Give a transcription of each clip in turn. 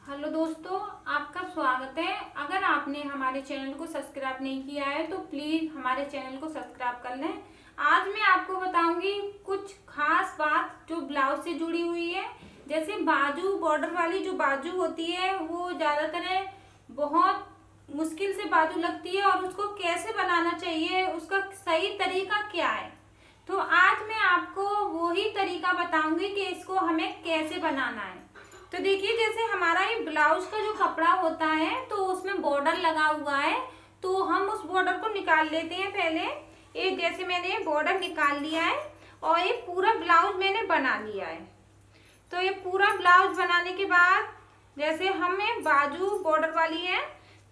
Hello दोस्तों, आपका स्वागत है। अगर आपने हमारे चैनल को सब्सक्राइब नहीं किया है तो प्लीज़ हमारे चैनल को सब्सक्राइब कर लें। आज मैं आपको बताऊंगी कुछ खास बात जो ब्लाउज से जुड़ी हुई है। जैसे बाजू, बॉर्डर वाली जो बाजू होती है वो ज़्यादातर बहुत मुश्किल से बाजू लगती है और उसको कैसे बनाना चाहिए, उसका सही तरीका क्या है। तो आज मैं आपको वही तरीका बताऊंगी कि इसको हमें कैसे बनाना है। तो देखिए, जैसे हमारा ये ब्लाउज का जो कपड़ा होता है तो उसमें बॉर्डर लगा हुआ है, तो हम उस बॉर्डर को निकाल लेते हैं। पहले ये जैसे मैंने बॉर्डर निकाल लिया है और ये पूरा ब्लाउज मैंने बना लिया है। तो ये पूरा ब्लाउज बनाने के बाद जैसे हमें बाजू बॉर्डर वाली है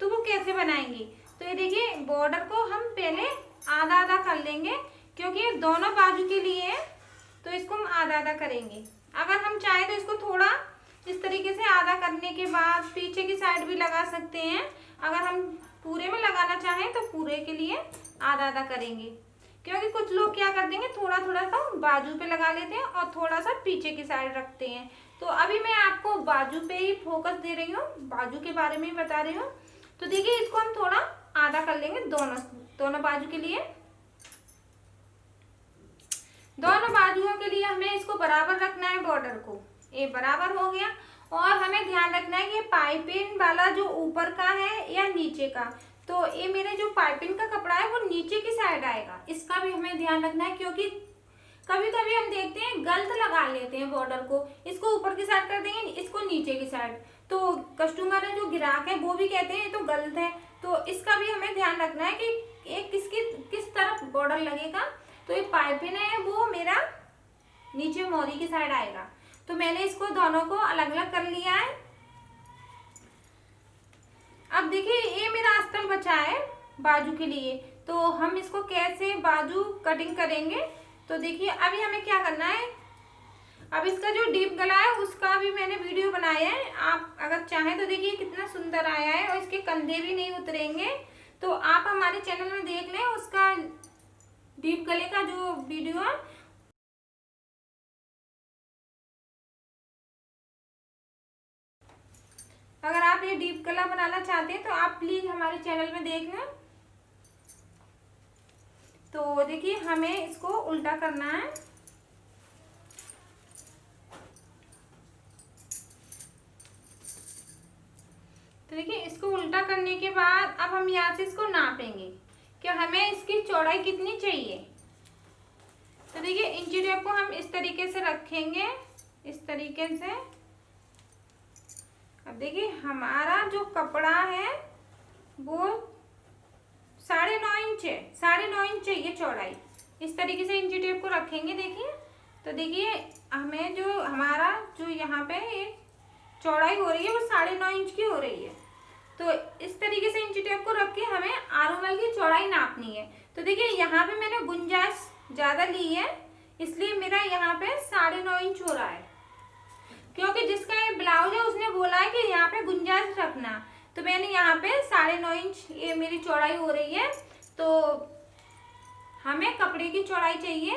तो वो कैसे बनाएंगी। तो ये देखिए, बॉर्डर को हम पहले आधा आधा कर लेंगे क्योंकि ये दोनों बाजू के लिए है, तो इसको हम आधा आधा करेंगे। अगर हम चाहें तो इसको थोड़ा इस तरीके से आधा करने के बाद पीछे की साइड भी लगा सकते हैं। अगर हम पूरे में लगाना चाहें तो पूरे के लिए आधा आधा करेंगे, क्योंकि कुछ लोग क्या कर देंगे, थोड़ा थोड़ा सा बाजू पे लगा लेते हैं और थोड़ा सा पीछे की साइड रखते हैं। तो अभी मैं आपको बाजू पे ही फोकस दे रही हूँ, बाजू के बारे में ही बता रही हूँ। तो देखिए, इसको हम थोड़ा आधा कर लेंगे दोनों बाजू के लिए। दोनों बाजुओं के लिए हमें इसको बराबर रखना है, बॉर्डर को। ये बराबर हो गया। और हमें ध्यान रखना है कि पाइपिंग वाला जो ऊपर का है या नीचे का, तो ये मेरे जो पाइपिंग का कपड़ा है वो नीचे की साइड आएगा, इसका भी हमें ध्यान रखना है। क्योंकि कभी कभी हम देखते हैं गलत लगा लेते हैं बॉर्डर को, इसको ऊपर की साइड कर देंगे, इसको नीचे की साइड, तो कस्टमर है जो ग्राहक है वो भी कहते हैं ये तो गलत है। तो इसका भी हमें ध्यान रखना है कि ये किस तरफ बॉर्डर लगेगा। तो ये पाइपिंग है वो मेरा नीचे मोरी की साइड आएगा। तो मैंने इसको दोनों को अलग अलग कर लिया है। अब देखिए, ये मेरा अस्तर बचा है बाजू के लिए, तो हम इसको कैसे बाजू कटिंग करेंगे। तो देखिए, अभी हमें क्या करना है, अब इसका जो डीप गला है उसका भी मैंने वीडियो बनाया है, आप अगर चाहें तो देखिए कितना सुंदर आया है और इसके कंधे भी नहीं उतरेंगे। तो आप हमारे चैनल में देख लें, उसका डीप गले का जो वीडियो है। अगर आप ये डीप गला बनाना चाहते हैं तो आप प्लीज हमारे चैनल में देख लें। तो देखिए, हमें इसको उल्टा करना है। तो देखिए, इसको उल्टा करने के बाद अब हम यहाँ से इसको नापेंगे कि हमें इसकी चौड़ाई कितनी चाहिए। तो देखिए, इंची टेप को हम इस तरीके से रखेंगे, इस तरीके से। अब देखिए, हमारा जो कपड़ा है वो 9.5 इंच है, 9.5 इंच चाहिए चौड़ाई। इस तरीके से इंची टेप को रखेंगे। देखिए, तो देखिए हमें जो हमारा जो यहाँ पे ये चौड़ाई हो रही है वो 9.5 इंच की हो रही है। तो इस तरीके से इंची टेप को रख के हमें आरोमल की चौड़ाई नापनी है। तो देखिए, यहाँ पे मैंने गुंजाइश ज्यादा ली है, इसलिए मेरा यहाँ पे 9.5 इंच हो रहा है। क्योंकि जिसका ये ब्लाउज है उसने बोला है कि यहाँ पे गुंजाइश रखना, तो मैंने यहाँ पे 9.5 इंच ये मेरी चौड़ाई हो रही है। तो हमें कपड़े की चौड़ाई चाहिए,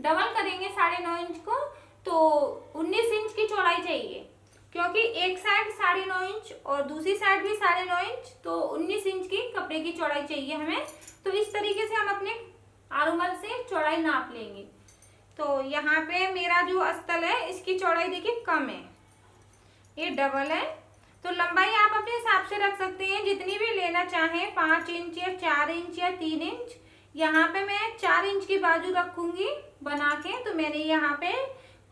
डबल करेंगे 9.5 इंच को, तो 19 इंच की चौड़ाई चाहिए। क्योंकि एक साइड 9.5 इंच और दूसरी साइड भी 9.5 इंच, तो 19 इंच की कपड़े की चौड़ाई चाहिए हमें। तो इस तरीके से हम अपने आरुमल से चौड़ाई नाप लेंगे। तो यहाँ पे मेरा जो अस्तर है इसकी चौड़ाई देखिए कम है, ये डबल है। तो लंबाई आप अपने हिसाब से रख सकते हैं, जितनी भी लेना चाहें, 5 इंच या 4 इंच या 3 इंच। यहाँ पे मैं 4 इंच की बाजू रखूंगी बना के, तो मैंने यहाँ पे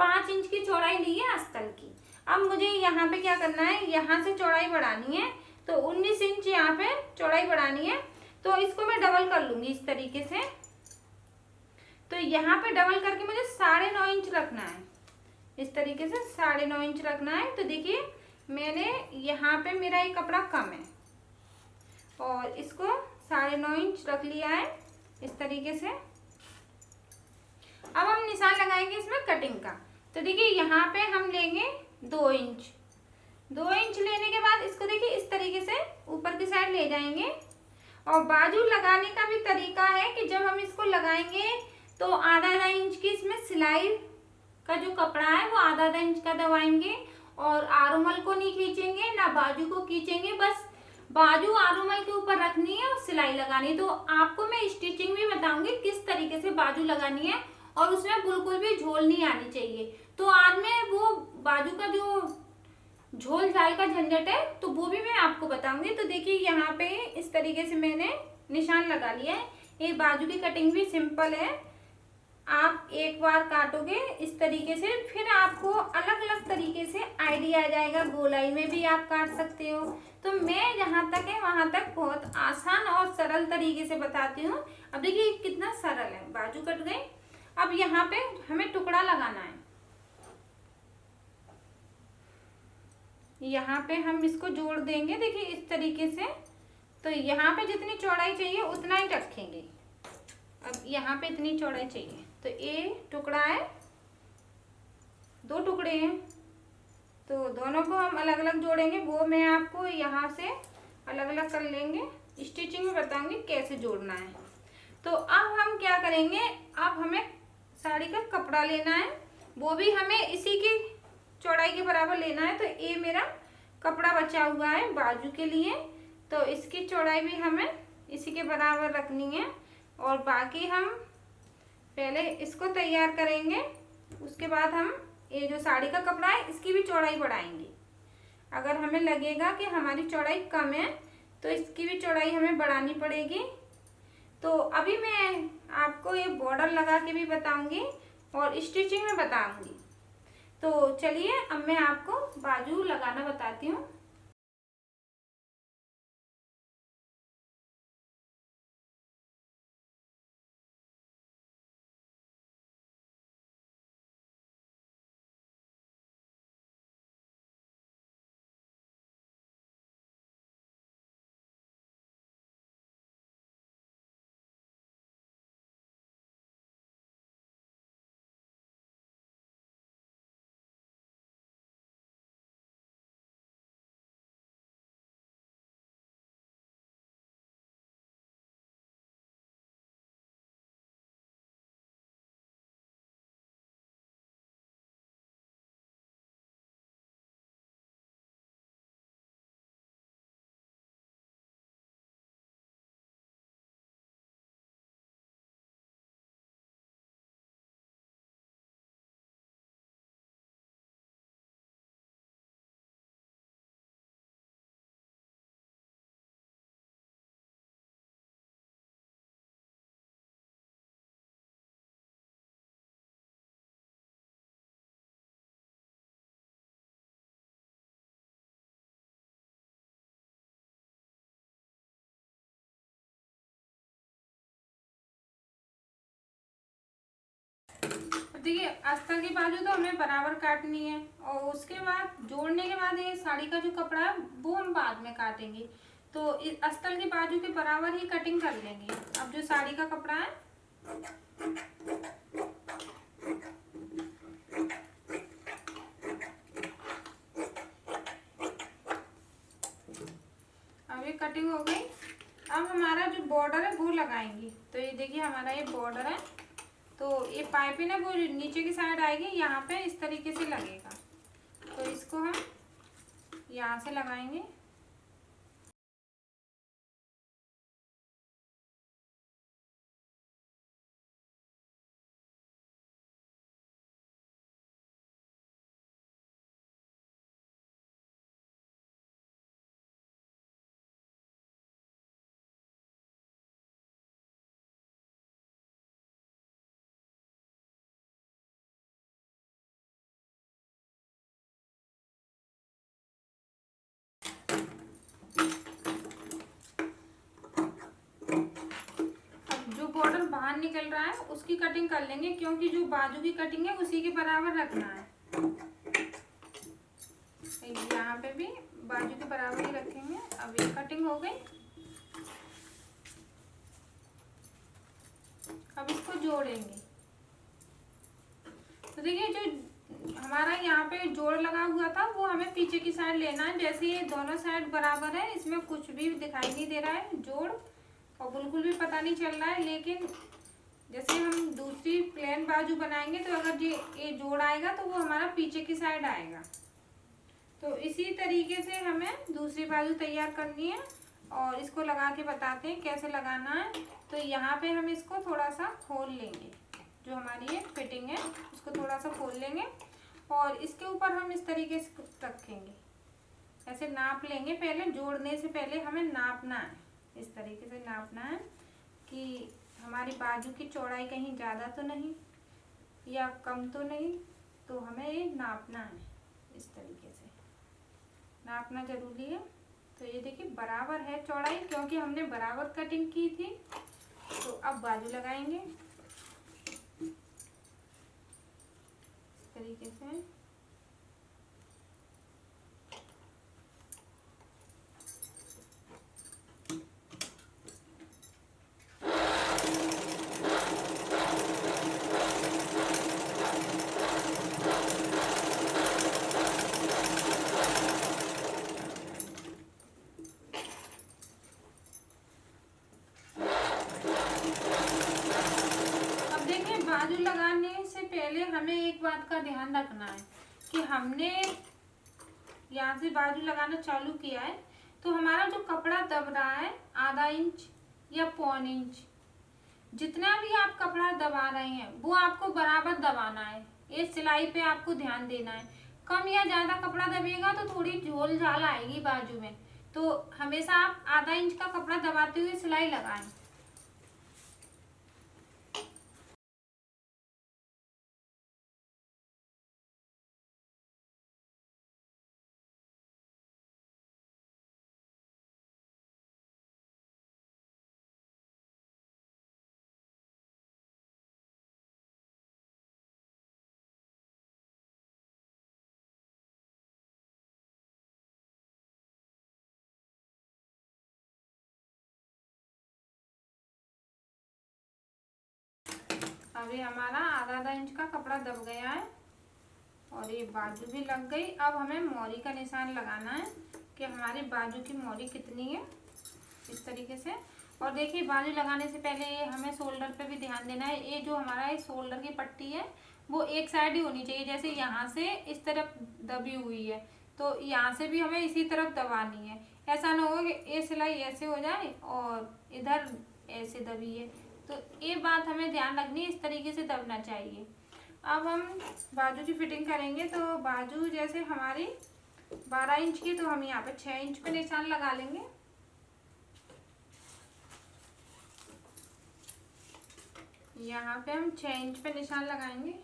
5 इंच की चौड़ाई ली है अस्तर की। अब मुझे यहाँ पे क्या करना है, यहाँ से चौड़ाई बढ़ानी है, तो 19 इंच यहाँ पे चौड़ाई बढ़ानी है। तो इसको मैं डबल कर लूंगी इस तरीके से। तो यहाँ पे डबल करके मुझे 9.5 इंच रखना है, इस तरीके से 9.5 इंच रखना है। तो देखिए, मैंने यहाँ पे मेरा ये कपड़ा कम है और इसको 9.5 इंच रख लिया है इस तरीके से। अब हम निशान लगाएंगे इसमें कटिंग का। तो देखिए, यहाँ पे हम लेंगे 2 इंच। 2 इंच लेने के बाद इसको देखिए इस तरीके से ऊपर की साइड ले जाएंगे। और बाजू लगाने का भी तरीका है कि जब हम इसको लगाएंगे तो आधा इंच की इसमें सिलाई का जो कपड़ा है वो आधा इंच का दबाएंगे और आरुमल को नहीं खींचेंगे ना बाजू को खींचेंगे, बस बाजू आरुमल के ऊपर रखनी है और सिलाई लगानी है। तो आपको मैं स्टिचिंग भी बताऊंगी किस तरीके से बाजू लगानी है और उसमें बिल्कुल भी झोल नहीं आनी चाहिए। तो आज मैं वो बाजू का जो झोल झाल का झंझट है तो वो भी मैं आपको बताऊंगी। तो देखिए यहाँ पे इस तरीके से मैंने निशान लगा लिया है। ये बाजू की कटिंग भी सिंपल है, आप एक बार काटोगे इस तरीके से, फिर आपको अलग अलग तरीके से आइडिया आ जाएगा। गोलाई में भी आप काट सकते हो। तो मैं जहाँ तक है वहां तक बहुत आसान और सरल तरीके से बताती हूँ। अब देखिए कितना सरल है, बाजू कट गई। अब यहाँ पे हमें टुकड़ा लगाना है, यहाँ पे हम इसको जोड़ देंगे। देखिए इस तरीके से, तो यहाँ पे जितनी चौड़ाई चाहिए उतना ही रखेंगे। अब यहाँ पे इतनी चौड़ाई चाहिए, तो ये टुकड़ा है, दो टुकड़े हैं, तो दोनों को हम अलग अलग जोड़ेंगे। वो मैं आपको यहाँ से अलग अलग कर लेंगे, स्टिचिंग में बताऊंगी कैसे जोड़ना है। तो अब हम क्या करेंगे, अब हमें साड़ी का कपड़ा लेना है, वो भी हमें इसी की चौड़ाई के बराबर लेना है। तो ये मेरा कपड़ा बचा हुआ है बाजू के लिए, तो इसकी चौड़ाई भी हमें इसी के बराबर रखनी है। और बाकी हम पहले इसको तैयार करेंगे, उसके बाद हम ये जो साड़ी का कपड़ा है इसकी भी चौड़ाई बढ़ाएंगे। अगर हमें लगेगा कि हमारी चौड़ाई कम है तो इसकी भी चौड़ाई हमें बढ़ानी पड़ेगी। तो अभी मैं आपको ये बॉर्डर लगा के भी बताऊंगी और स्टिचिंग में बताऊंगी। तो चलिए अब मैं आपको बाजू लगाना बताती हूँ। देखिए अस्तर की बाजू तो हमें बराबर काटनी है और उसके बाद जोड़ने के बाद ये साड़ी का जो कपड़ा है वो हम बाद में काटेंगे। तो इस अस्तर की बाजू के बराबर ही कटिंग कर लेंगे। अब जो साड़ी का कपड़ा है अब ये कटिंग हो गई। अब हमारा जो बॉर्डर है वो लगाएंगे। तो ये देखिए हमारा ये बॉर्डर है, तो ये पाइपिंग है वो नीचे की साइड आएगी, यहाँ पे इस तरीके से लगेगा। तो इसको हम यहाँ से लगाएंगे। बॉर्डर बाहर निकल रहा है उसकी कटिंग कर लेंगे, क्योंकि जो बाजू की कटिंग है उसी के बराबर रखना है। यहाँ पे भी बाजू के बराबर ही रखेंगे। अब ये कटिंग हो गई। अब इसको जोड़ेंगे। तो देखिए जो हमारा यहाँ पे जोड़ लगा हुआ था वो हमें पीछे की साइड लेना है। जैसे ये दोनों साइड बराबर है, इसमें कुछ भी दिखाई नहीं दे रहा है जोड़, और बिल्कुल भी पता नहीं चल रहा है। लेकिन जैसे हम दूसरी प्लेन बाजू बनाएंगे तो अगर ये जोड़ आएगा तो वो हमारा पीछे की साइड आएगा। तो इसी तरीके से हमें दूसरी बाजू तैयार करनी है और इसको लगा के बताते हैं कैसे लगाना है। तो यहाँ पे हम इसको थोड़ा सा खोल लेंगे, जो हमारी ये फिटिंग है उसको थोड़ा सा खोल लेंगे और इसके ऊपर हम इस तरीके से रखेंगे, ऐसे नाप लेंगे। पहले जोड़ने से पहले हमें नापना है, इस तरीके से नापना है कि हमारी बाजू की चौड़ाई कहीं ज़्यादा तो नहीं या कम तो नहीं, तो हमें ये नापना है। इस तरीके से नापना ज़रूरी है। तो ये देखिए बराबर है चौड़ाई, क्योंकि हमने बराबर कटिंग की थी। तो अब बाजू लगाएंगे इस तरीके से। बाजू लगाने से पहले हमें एक बात का ध्यान रखना है कि हमने यहाँ से बाजू लगाना चालू किया है तो हमारा जो कपड़ा दब रहा है आधा इंच या पौन इंच, जितना भी आप कपड़ा दबा रहे हैं वो आपको बराबर दबाना है। ये सिलाई पे आपको ध्यान देना है। कम या ज्यादा कपड़ा दबेगा तो थोड़ी झोल झाल आएगी बाजू में, तो हमेशा आप आधा इंच का कपड़ा दबाते हुए सिलाई लगाएं। अभी हमारा आधा आधा इंच का कपड़ा दब गया है और ये बाजू भी लग गई। अब हमें मोरी का निशान लगाना है कि हमारी बाजू की मोरी कितनी है, इस तरीके से। और देखिए बाजू लगाने से पहले ये हमें शोल्डर पे भी ध्यान देना है। ये जो हमारा ये शोल्डर की पट्टी है वो एक साइड ही होनी चाहिए, जैसे यहाँ से इस तरफ दबी हुई है तो यहाँ से भी हमें इसी तरफ दबानी है। ऐसा ना हो कि ये सिलाई ऐसे हो जाए और इधर ऐसे दबी है, तो ये बात हमें ध्यान रखनी है, इस तरीके से दबना चाहिए। अब हम बाजू की फिटिंग करेंगे। तो बाजू जैसे हमारी 12 इंच की, तो हम यहाँ पे 6 इंच पे निशान लगा लेंगे। यहाँ पे हम 6 इंच पे निशान लगाएंगे।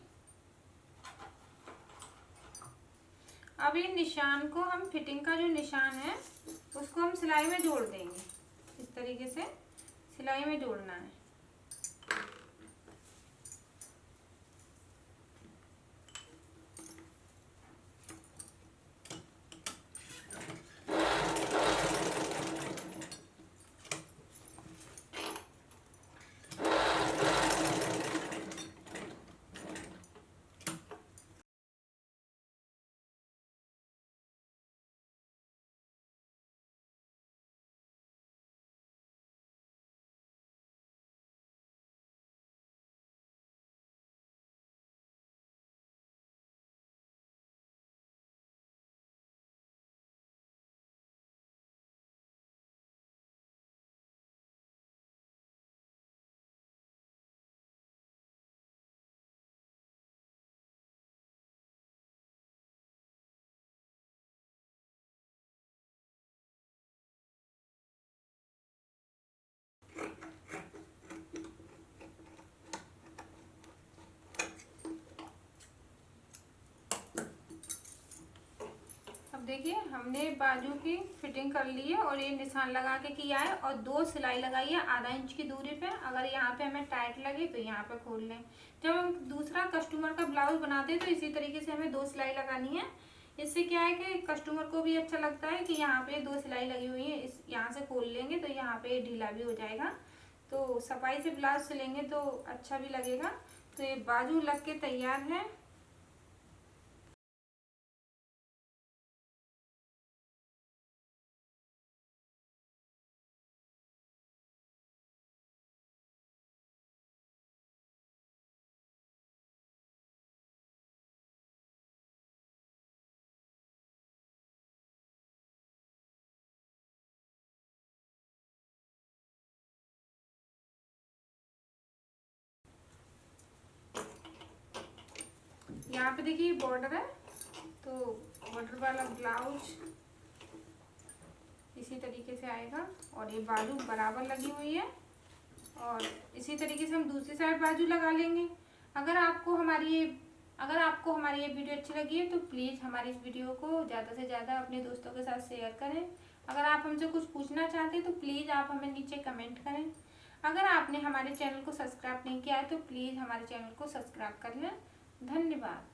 अब ये निशान को हम फिटिंग का जो निशान है उसको हम सिलाई में जोड़ देंगे, इस तरीके से सिलाई में जोड़ना है। देखिए हमने बाजू की फिटिंग कर ली है और ये निशान लगा के किया है और 2 सिलाई लगाई है आधा इंच की दूरी पे। अगर यहाँ पे हमें टाइट लगे तो यहाँ पे खोल लें। जब हम दूसरा कस्टमर का ब्लाउज बनाते हैं तो इसी तरीके से हमें 2 सिलाई लगानी है। इससे क्या है कि कस्टमर को भी अच्छा लगता है कि यहाँ पे 2 सिलाई लगी हुई है, इस यहाँ से खोल लेंगे तो यहाँ पे ढीला भी हो जाएगा। तो सफाई से ब्लाउज सिलेंगे तो अच्छा भी लगेगा। तो ये बाजू लग के तैयार है। यहाँ पे देखिए बॉर्डर है, तो बॉर्डर वाला ब्लाउज इसी तरीके से आएगा और ये बाजू बराबर लगी हुई है और इसी तरीके से हम दूसरी साइड बाजू लगा लेंगे। अगर आपको हमारी ये वीडियो अच्छी लगी है तो प्लीज़ हमारी इस वीडियो को ज़्यादा से ज़्यादा अपने दोस्तों के साथ शेयर करें। अगर आप हमसे कुछ पूछना चाहते हैं तो प्लीज़ आप हमें नीचे कमेंट करें। अगर आपने हमारे चैनल को सब्सक्राइब नहीं किया है तो प्लीज़ हमारे चैनल को सब्सक्राइब कर लें। धन्यवाद।